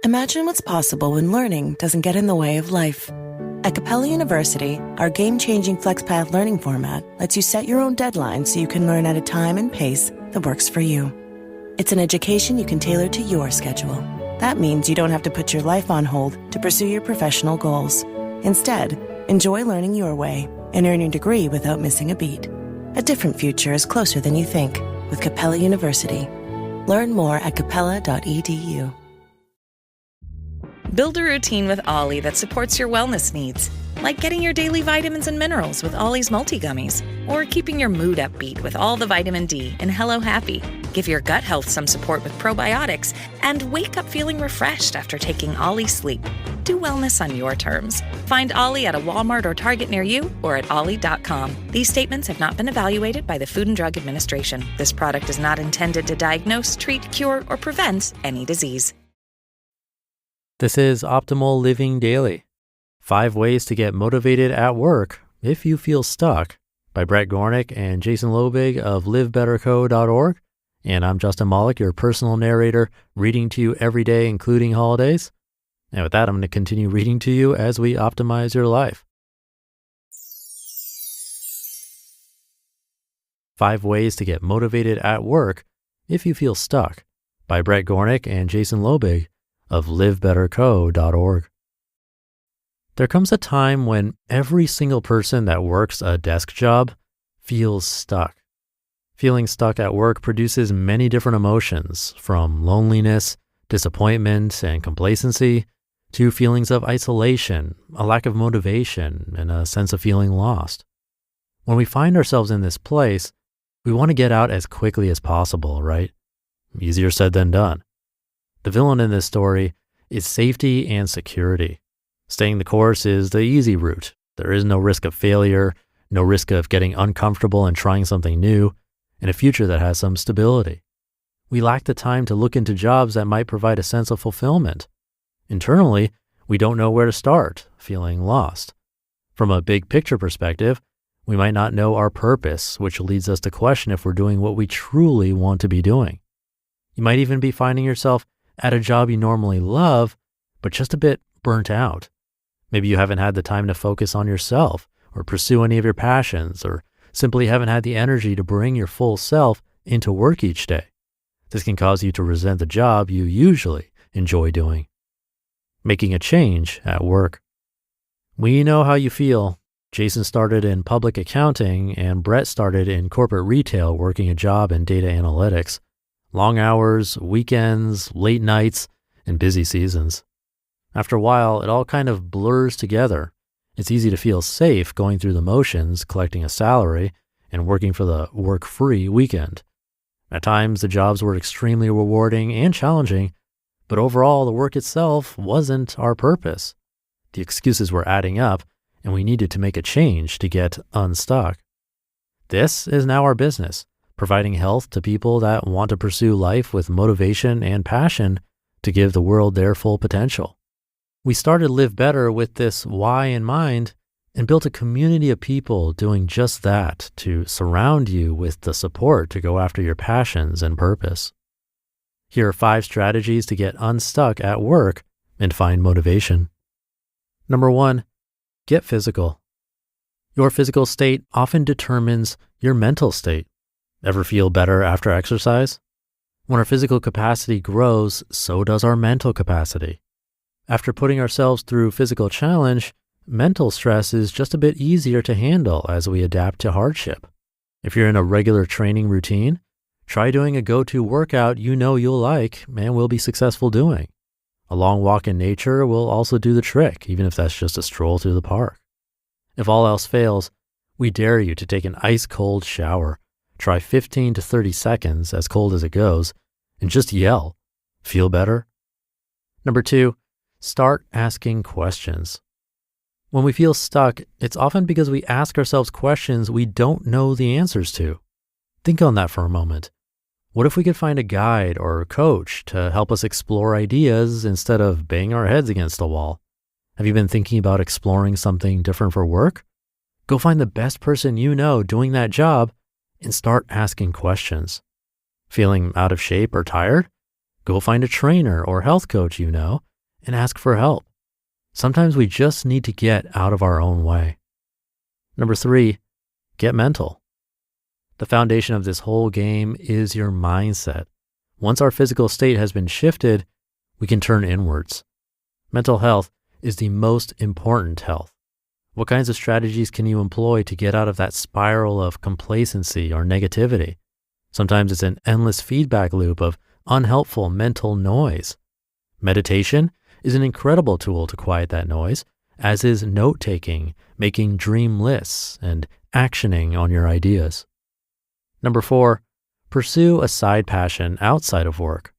Imagine what's possible when learning doesn't get in the way of life. At Capella University, our game-changing FlexPath learning format lets you set your own deadlines so you can learn at a time and pace that works for you. It's an education you can tailor to your schedule. That means you don't have to put your life on hold to pursue your professional goals. Instead, enjoy learning your way and earn your degree without missing a beat. A different future is closer than you think with Capella University. Learn more at capella.edu. Build a routine with Ollie that supports your wellness needs, like getting your daily vitamins and minerals with Ollie's multi-gummies, or keeping your mood upbeat with all the vitamin D in Hello Happy. Give your gut health some support with probiotics, and wake up feeling refreshed after taking Ollie Sleep. Do wellness on your terms. Find Ollie at a Walmart or Target near you or at ollie.com. These statements have not been evaluated by the Food and Drug Administration. This product is not intended to diagnose, treat, cure, or prevent any disease. This is Optimal Living Daily. 5 Ways to Get Motivated at Work If You Feel Stuck by Bret Gornik and Jason Loebig of livebetterco.org. And I'm Justin Malik, your personal narrator, reading to you every day, including holidays. And with that, I'm going to continue reading to you as we optimize your life. 5 Ways to Get Motivated at Work If You Feel Stuck by Bret Gornik and Jason Loebig of livebetterco.org. There comes a time when every single person that works a desk job feels stuck. Feeling stuck at work produces many different emotions, from loneliness, disappointment, and complacency, to feelings of isolation, a lack of motivation, and a sense of feeling lost. When we find ourselves in this place, we want to get out as quickly as possible, right? Easier said than done. The villain in this story is safety and security. Staying the course is the easy route. There is no risk of failure, no risk of getting uncomfortable and trying something new, and a future that has some stability. We lack the time to look into jobs that might provide a sense of fulfillment. Internally, we don't know where to start, feeling lost. From a big picture perspective, we might not know our purpose, which leads us to question if we're doing what we truly want to be doing. You might even be finding yourself at a job you normally love, but just a bit burnt out. Maybe you haven't had the time to focus on yourself or pursue any of your passions, or simply haven't had the energy to bring your full self into work each day. This can cause you to resent the job you usually enjoy doing. Making a change at work. We know how you feel. Jason started in public accounting and Bret started in corporate retail working a job in data analytics. Long hours, weekends, late nights, and busy seasons. After a while, it all kind of blurs together. It's easy to feel safe going through the motions, collecting a salary, and working for the work-free weekend. At times, the jobs were extremely rewarding and challenging, but overall, the work itself wasn't our purpose. The excuses were adding up, and we needed to make a change to get unstuck. This is now our business, providing health to people that want to pursue life with motivation and passion to give the world their full potential. We started Live Better with this why in mind and built a community of people doing just that to surround you with the support to go after your passions and purpose. Here are 5 strategies to get unstuck at work and find motivation. Number 1, get physical. Your physical state often determines your mental state. Ever feel better after exercise? When our physical capacity grows, so does our mental capacity. After putting ourselves through physical challenge, mental stress is just a bit easier to handle as we adapt to hardship. If you're in a regular training routine, try doing a go-to workout you know you'll like and will be successful doing. A long walk in nature will also do the trick, even if that's just a stroll through the park. If all else fails, we dare you to take an ice-cold shower. Try 15 to 30 seconds, as cold as it goes, and just yell, "Feel better?" Number 2, start asking questions. When we feel stuck, it's often because we ask ourselves questions we don't know the answers to. Think on that for a moment. What if we could find a guide or a coach to help us explore ideas instead of banging our heads against a wall? Have you been thinking about exploring something different for work? Go find the best person you know doing that job and start asking questions. Feeling out of shape or tired? Go find a trainer or health coach you know and ask for help. Sometimes we just need to get out of our own way. Number 3, get mental. The foundation of this whole game is your mindset. Once our physical state has been shifted, we can turn inwards. Mental health is the most important health. What kinds of strategies can you employ to get out of that spiral of complacency or negativity? Sometimes it's an endless feedback loop of unhelpful mental noise. Meditation is an incredible tool to quiet that noise, as is note-taking, making dream lists, and actioning on your ideas. Number 4, pursue a side passion outside of work.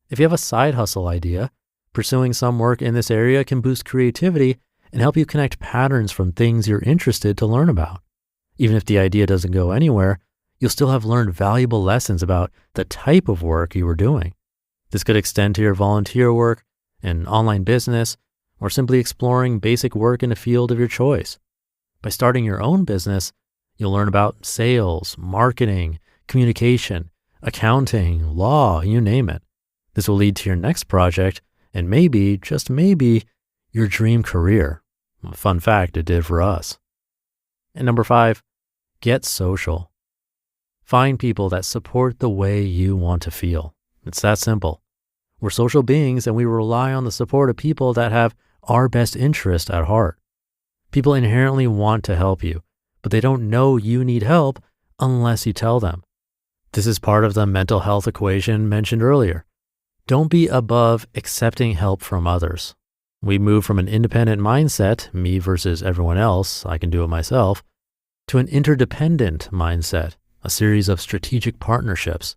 If you have a side hustle idea, pursuing some work in this area can boost creativity and help you connect patterns from things you're interested to learn about. Even if the idea doesn't go anywhere, you'll still have learned valuable lessons about the type of work you were doing. This could extend to your volunteer work, an online business, or simply exploring basic work in a field of your choice. By starting your own business, you'll learn about sales, marketing, communication, accounting, law, you name it. This will lead to your next project and maybe, just maybe, your dream career. Fun fact, it did for us. And number 5, get social. Find people that support the way you want to feel. It's that simple. We're social beings and we rely on the support of people that have our best interest at heart. People inherently want to help you, but they don't know you need help unless you tell them. This is part of the mental health equation mentioned earlier. Don't be above accepting help from others. We move from an independent mindset, me versus everyone else, I can do it myself, to an interdependent mindset, a series of strategic partnerships.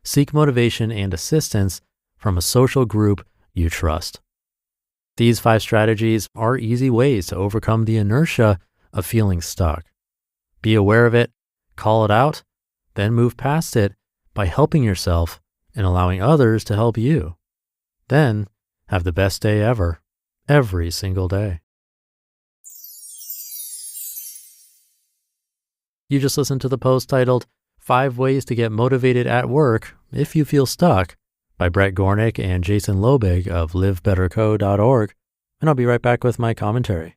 Seek motivation and assistance from a social group you trust. These 5 strategies are easy ways to overcome the inertia of feeling stuck. Be aware of it, call it out, then move past it by helping yourself and allowing others to help you. Then have the best day ever, every single day. You just listened to the post titled 5 Ways to Get Motivated at Work If You Feel Stuck by Bret Gornik and Jason Loebig of livebetterco.org, and I'll be right back with my commentary.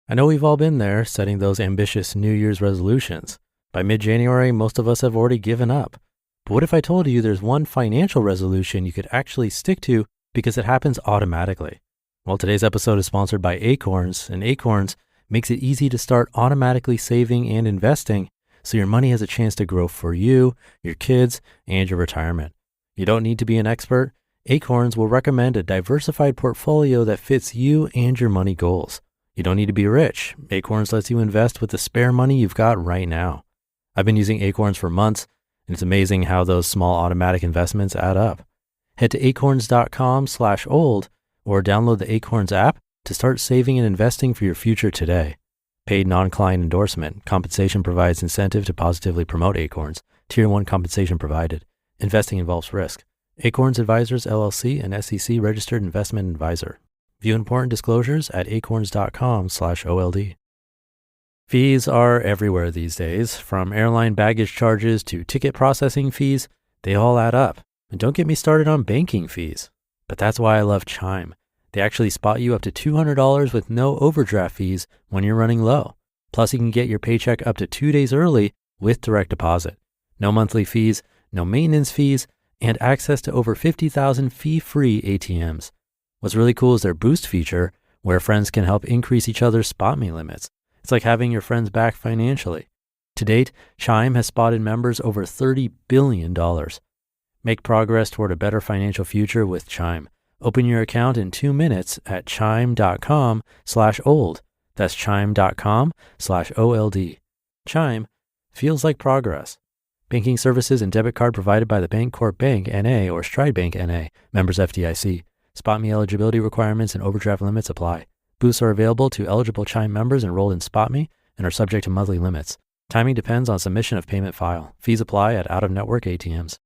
I know we've all been there, setting those ambitious New Year's resolutions. By mid-January, most of us have already given up. But what if I told you there's one financial resolution you could actually stick to because it happens automatically? Well, today's episode is sponsored by Acorns, and Acorns makes it easy to start automatically saving and investing so your money has a chance to grow for you, your kids, and your retirement. You don't need to be an expert. Acorns will recommend a diversified portfolio that fits you and your money goals. You don't need to be rich. Acorns lets you invest with the spare money you've got right now. I've been using Acorns for months, and it's amazing how those small automatic investments add up. Head to acorns.com/old or download the Acorns app to start saving and investing for your future today. Paid non-client endorsement. Compensation provides incentive to positively promote Acorns. Tier 1 compensation provided. Investing involves risk. Acorns Advisors, LLC, an SEC registered investment advisor. View important disclosures at acorns.com/OLD. Fees are everywhere these days. From airline baggage charges to ticket processing fees, they all add up. And don't get me started on banking fees. But that's why I love Chime. They actually spot you up to $200 with no overdraft fees when you're running low. Plus, you can get your paycheck up to 2 days early with direct deposit. No monthly fees, no maintenance fees, and access to over 50,000 fee-free ATMs. What's really cool is their Boost feature, where friends can help increase each other's spot me limits. It's like having your friends back financially. To date, Chime has spotted members over $30 billion. Make progress toward a better financial future with Chime. Open your account in 2 minutes at chime.com/old. That's chime.com/OLD. Chime feels like progress. Banking services and debit card provided by the Bancorp Bank N.A. or Stride Bank N.A. Members FDIC. Spot me eligibility requirements and overdraft limits apply. Boosts are available to eligible Chime members enrolled in Spot Me and are subject to monthly limits. Timing depends on submission of payment file. Fees apply at out-of-network ATMs.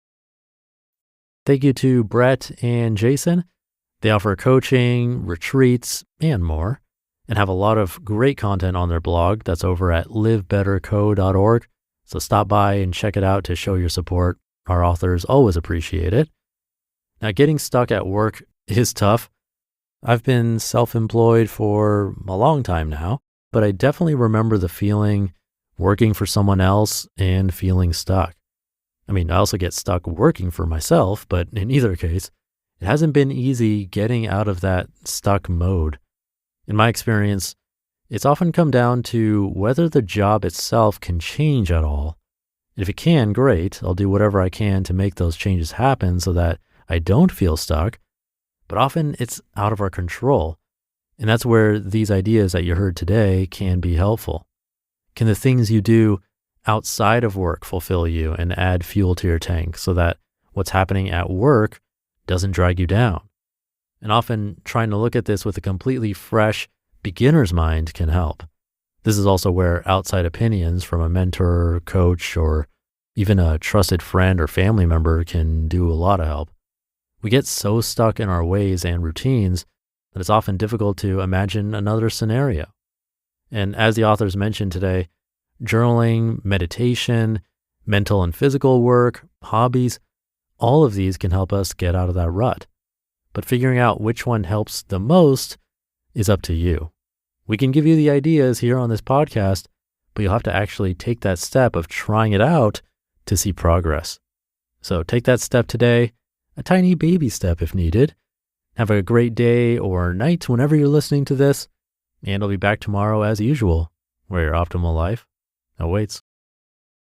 Thank you to Bret and Jason. They offer coaching, retreats, and more, and have a lot of great content on their blog that's over at livebetterco.org. So stop by and check it out to show your support. Our authors always appreciate it. Now, getting stuck at work is tough. I've been self-employed for a long time now, but I definitely remember the feeling working for someone else and feeling stuck. I mean, I also get stuck working for myself, but in either case, it hasn't been easy getting out of that stuck mode. In my experience, it's often come down to whether the job itself can change at all. If it can, great. I'll do whatever I can to make those changes happen so that I don't feel stuck. But often it's out of our control. And that's where these ideas that you heard today can be helpful. Can the things you do outside of work fulfill you and add fuel to your tank so that what's happening at work doesn't drag you down? And often trying to look at this with a completely fresh beginner's mind can help. This is also where outside opinions from a mentor, coach, or even a trusted friend or family member can do a lot of help. We get so stuck in our ways and routines that it's often difficult to imagine another scenario. And as the authors mentioned today, journaling, meditation, mental and physical work, hobbies, all of these can help us get out of that rut. But figuring out which one helps the most is up to you. We can give you the ideas here on this podcast, but you'll have to actually take that step of trying it out to see progress. So take that step today, a tiny baby step if needed. Have a great day or night whenever you're listening to this, and I'll be back tomorrow as usual, where your optimal life awaits.